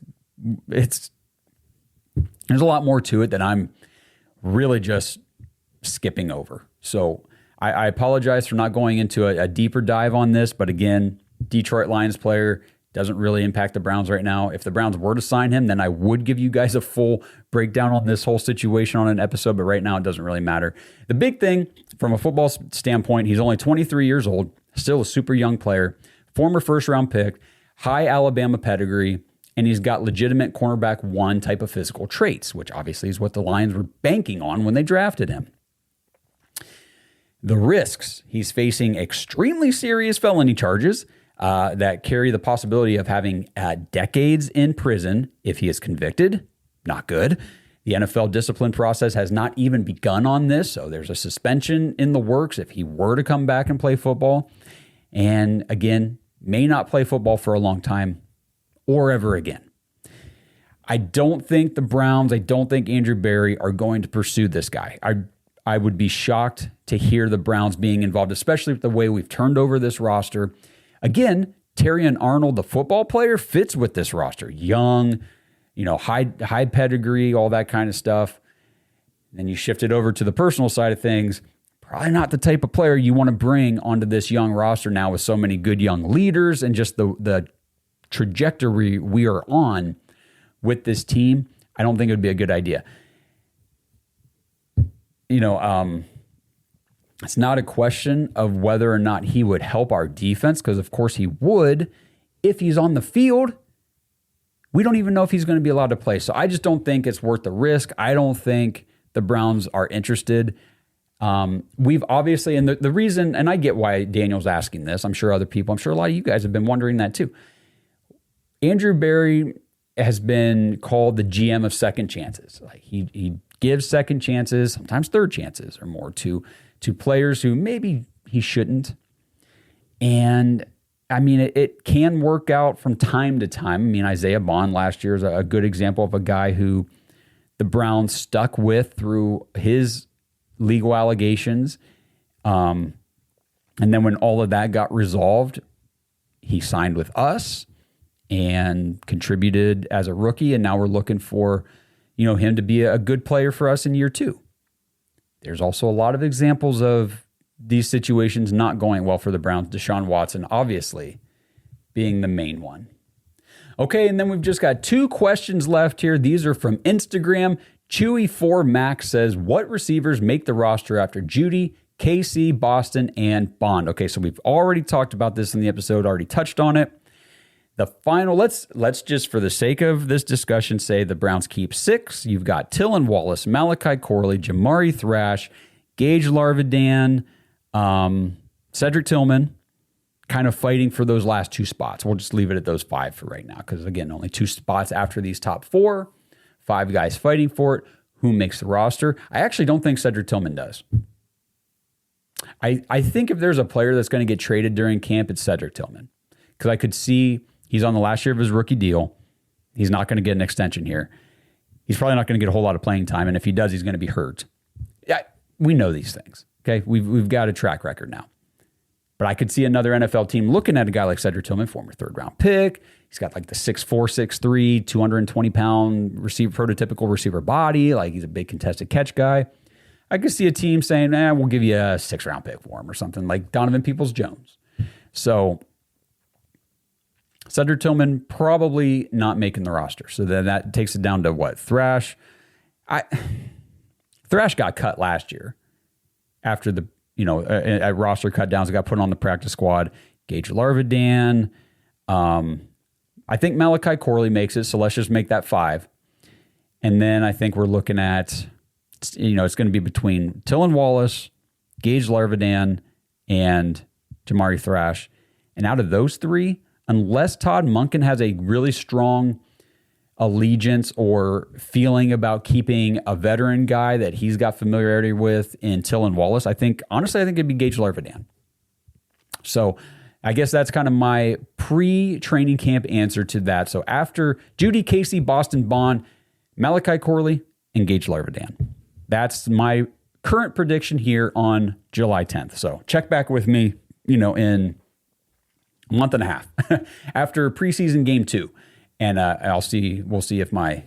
there's a lot more to it that I'm really just skipping over. So I apologize for not going into a deeper dive on this, but again, Detroit Lions player doesn't really impact the Browns right now. If the Browns were to sign him, then I would give you guys a full breakdown on this whole situation on an episode, but right now it doesn't really matter. The big thing from a football standpoint, he's only 23 years old, still a super young player, former first-round pick, high Alabama pedigree, and he's got legitimate cornerback 1 type of physical traits, which obviously is what the Lions were banking on when they drafted him. The risks: he's facing extremely serious felony charges that carry the possibility of having decades in prison if he is convicted. Not good. The NFL discipline process has not even begun on this, so there's a suspension in the works if he were to come back and play football. And again, may not play football for a long time or ever again. I don't think the Browns, I don't think Andrew Berry are going to pursue this guy. I would be shocked to hear the Browns being involved, especially with the way we've turned over this roster. Again, Terrion Arnold, the football player, fits with this roster. Young, high pedigree, all that kind of stuff. Then you shift it over to the personal side of things. Probably not the type of player you want to bring onto this young roster now with so many good young leaders and just the trajectory we are on with this team. I don't think it would be a good idea. It's not a question of whether or not he would help our defense, because of course he would if he's on the field. We don't even know if he's going to be allowed to play. So I just don't think it's worth the risk. I don't think the Browns are interested. We've obviously, and the reason, and I get why Daniel's asking this. I'm sure other people, I'm sure a lot of you guys have been wondering that too. Andrew Berry has been called the GM of second chances. Like he gives second chances, sometimes third chances or more to players who maybe he shouldn't. And I mean, it can work out from time to time. I mean, Isaiah Bond last year is a good example of a guy who the Browns stuck with through his legal allegations. And then when all of that got resolved, he signed with us and contributed as a rookie. And now we're looking for, him to be a good player for us in year 2. There's also a lot of examples of these situations not going well for the Browns. Deshaun Watson, obviously, being the main one. Okay, and then we've just got 2 questions left here. These are from Instagram. Chewy4Max says, what receivers make the roster after Judy, KC, Boston, and Bond? Okay, so we've already talked about this in the episode, already touched on it. The final, let's just for the sake of this discussion say the Browns keep 6. You've got Taylen Wallace, Malachi Corley, Jamari Thrash, Gage Larvidan, Cedric Tillman, kind of fighting for those last 2 spots. We'll just leave it at those 5 for right now because, again, only 2 spots after these top 4. 5 guys fighting for it. Who makes the roster? I actually don't think Cedric Tillman does. I think if there's a player that's going to get traded during camp, it's Cedric Tillman because I could see he's on the last year of his rookie deal. He's not going to get an extension here. He's probably not going to get a whole lot of playing time, and if he does, he's going to be hurt. Yeah, we know these things. Okay, we've got a track record now. But I could see another NFL team looking at a guy like Cedric Tillman, former 3rd-round pick. He's got like the 6'4", 6'3", 220-pound prototypical receiver body. Like he's a big contested catch guy. I could see a team saying, we'll give you a 6th-round pick for him or something like Donovan Peoples-Jones. So Cedric Tillman probably not making the roster. So then that takes it down to what? Thrash. Thrash got cut last year after the at roster cut downs. Got put on the practice squad. Gage Larvidan. I think Malachi Corley makes it, so let's just make that 5. And then I think we're looking at, it's going to be between Taylen Wallace, Gage Larvidan, and Jamari Thrash. And out of those 3, unless Todd Monken has a really strong allegiance or feeling about keeping a veteran guy that he's got familiarity with in Taylen Wallace, I think it'd be Gage Larvidan. So I guess that's kind of my pre-training camp answer to that. So after Judy, Casey, Boston, Bond, Malachi Corley, and Gage Larvidan. That's my current prediction here on July 10th. So check back with me, in a month and a half after preseason game 2. And we'll see if my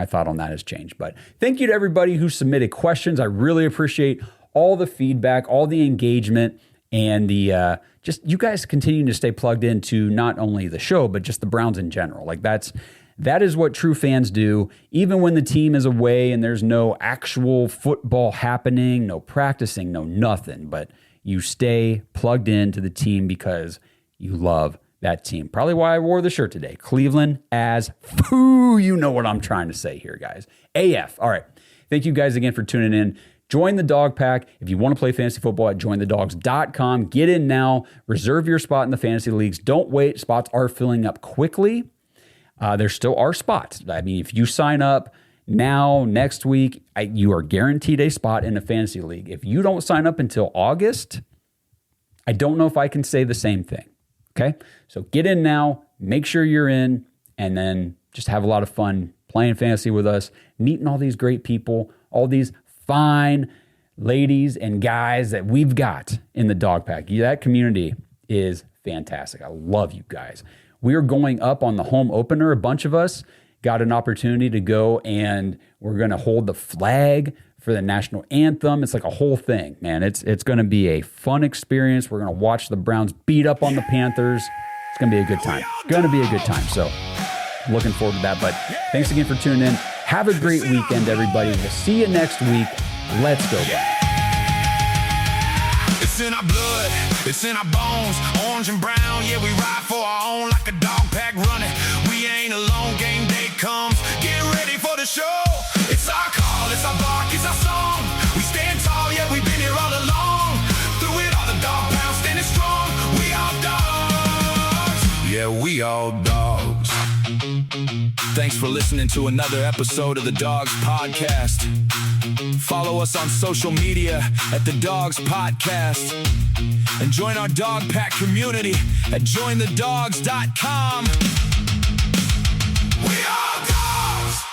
thought on that has changed. But thank you to everybody who submitted questions. I really appreciate all the feedback, all the engagement, and the just you guys continuing to stay plugged into not only the show, but just the Browns in general. Like that is what true fans do. Even when the team is away and there's no actual football happening, no practicing, no nothing, but you stay plugged into the team because you love that team. Probably why I wore the shirt today. Cleveland as foo. You know what I'm trying to say here, guys. AF. All right. Thank you guys again for tuning in. Join the Dog Pack. If you want to play fantasy football at jointhedogs.com, get in now. Reserve your spot in the fantasy leagues. Don't wait. Spots are filling up quickly. There still are spots. I mean, if you sign up now, next week, you are guaranteed a spot in a fantasy league. If you don't sign up until August, I don't know if I can say the same thing. Okay? So get in now, make sure you're in, and then just have a lot of fun playing fantasy with us, meeting all these great people, all these fine, ladies and guys that we've got in the dog pack. That community is fantastic. I love you guys. We are going up on the home opener. A bunch of us got an opportunity to go, and we're going to hold the flag for the national anthem. It's like a whole thing, man. It's going to be a fun experience. We're going to watch the Browns beat up on the Panthers. It's going to be a good time. Going to be a good time. So looking forward to that. But thanks again for tuning in. Have a great weekend, everybody. We'll see you next week. Let's go, Browns. It's in our blood, it's in our bones, orange and brown, yeah, we ride for our own like a dog pack running. We ain't alone, game day comes, get ready for the show. It's our call, it's our bark, it's our song. We stand tall, yeah, we've been here all along. Through it all, the dog pound standing strong. We all dogs, yeah, we all dogs. Thanks for listening to another episode of the Dogs Podcast. Follow us on social media at the Dogs Podcast. And join our dog pack community at jointhedogs.com. We are dogs!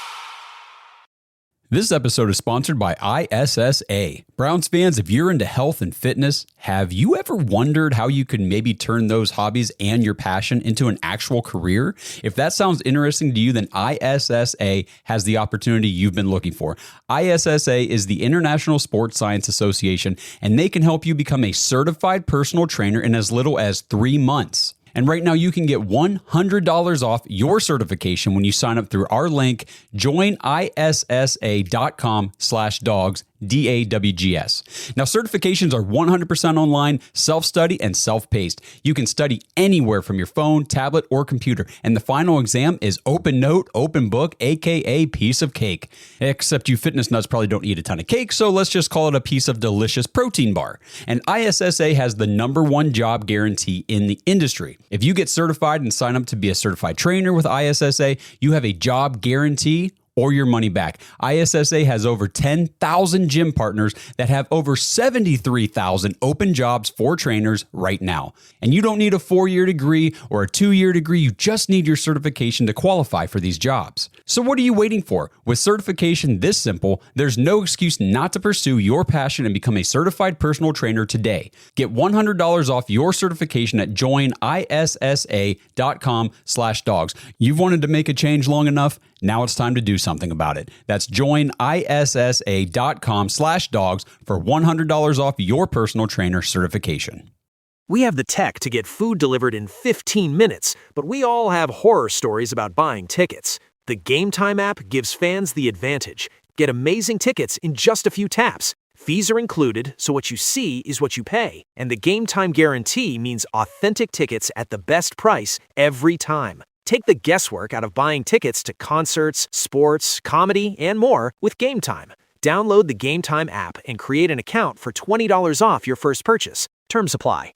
This episode is sponsored by ISSA. Browns fans, if you're into health and fitness, have you ever wondered how you could maybe turn those hobbies and your passion into an actual career? If that sounds interesting to you, then ISSA has the opportunity you've been looking for. ISSA is the International Sports Science Association, and they can help you become a certified personal trainer in as little as 3 months. And right now you can get $100 off your certification when you sign up through our link, joinissa.com/dogs, DAWGS. Now, certifications are 100% online, self-study, and self-paced. You can study anywhere from your phone, tablet, or computer. And the final exam is open note, open book, aka piece of cake. Except you fitness nuts probably don't eat a ton of cake, so let's just call it a piece of delicious protein bar. And ISSA has the #1 job guarantee in the industry. If you get certified and sign up to be a certified trainer with ISSA, you have a job guarantee or your money back. ISSA has over 10,000 gym partners that have over 73,000 open jobs for trainers right now. And you don't need a 4-year degree or a 2-year degree. You just need your certification to qualify for these jobs. So what are you waiting for? With certification this simple, there's no excuse not to pursue your passion and become a certified personal trainer today. Get $100 off your certification at joinissa.com/dogs. You've wanted to make a change long enough. Now it's time to do something about it. That's joinissa.com/dogs for $100 off your personal trainer certification. We have the tech to get food delivered in 15 minutes, but we all have horror stories about buying tickets. The Game Time app gives fans the advantage. Get amazing tickets in just a few taps. Fees are included, so what you see is what you pay. And the Game Time guarantee means authentic tickets at the best price every time. Take the guesswork out of buying tickets to concerts, sports, comedy, and more with Game Time. Download the Game Time app and create an account for $20 off your first purchase. Terms apply.